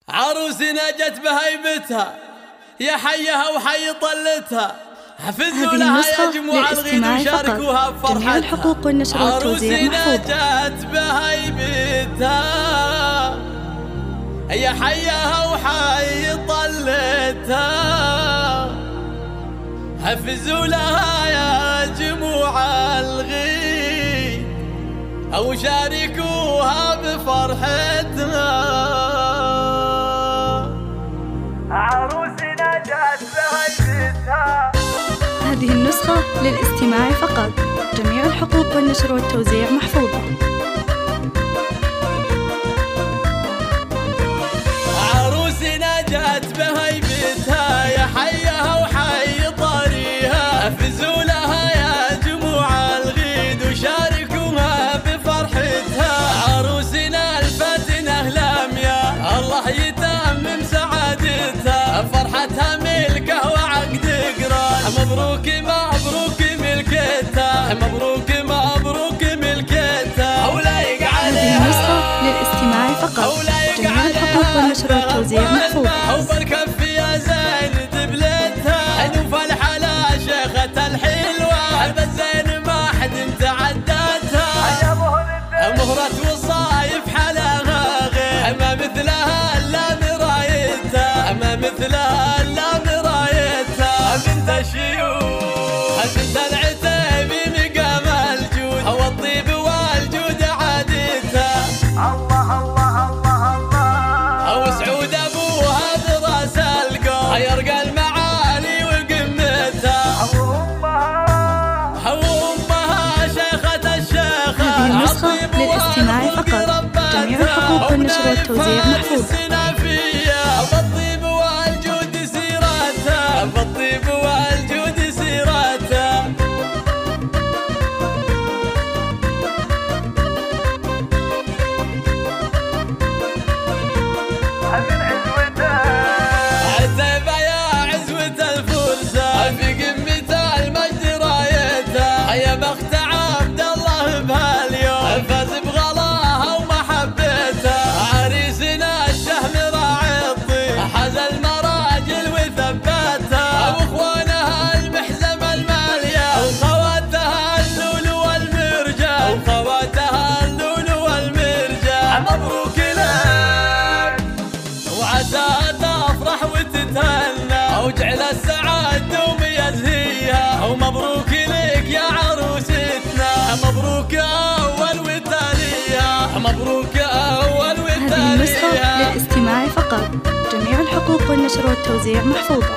عروسنا جت بهيبتها يا حيها وحي طلتها، حفزوا هذه لها النسخة يا جموع الغيد وشاركوها بفرحتها. جميع الحقوق والنشر والتوزيع محفوظة. عروسنا جت بهيبتها يا حيها وحي طلتها، حفزوا لها يا جموع الغيد أو شاركوها بفرحتها. عروسنا جات بهيبتها. هذه النسخة للاستماع فقط، جميع الحقوق والنشر والتوزيع محفوظة. عروسنا جات بهيبتها يا حيها وحي طريها، حفزوا لها يا جموع الغيد وشاركوها بفرحتها. عروسنا الفاتنة لميا الله يتمم سعادتها، فرحتها ملكه وعقد قران. مبروك مبروك ملكتها، مبروك مبروك ملكتها. ولايق عليها. هذه النسخة للاستماع فقط، جميع الحقوق والنشر والتوزيع محفوظة. وبالكف يا زين دبلتها، نوف الحلا شيخة الحلوة، بالزين ما حد تعدتها. مهرة وصايف حلاها غير، ما مثلها الا مرايتها، ما مثلها الا مرايتها. بنت الشيوخ بنت العتيبي مقام الجود، هو الطيب والجود عادتها. الله الله الله الله. او سعود ابوها براس القوم، يرقى المعالي وقمتها. امها شيخة الشيخة. هذه النسخة للاستماع فقط، جميع الحقوق والنشر والتوزيع محفوظة. بالطيب والجود سيرتها، بالطيب والجود سيرتها. عتيبة يا عزوة الفرسان، في قمة المجد رايتها. يا بخت عبد الله بهاليوم، فاز بغلاها ومحبتها. عريسنا الشهم راعي الطيب، حاز المراجل وثبتها. واخوانها المحزم المالية، وخواتها اللول والمرجان، وخواتها اللول والمرجان. مبروك لك وعسى تفرح وتتهنى، وجعل السعاد دوم يزهيها. ومبروك لك يا عروستنا، مبروك أول وتاليها، مبروك أول هذه النسخة وتاليها. للاستماع فقط، جميع الحقوق والنشر والتوزيع محفوظة.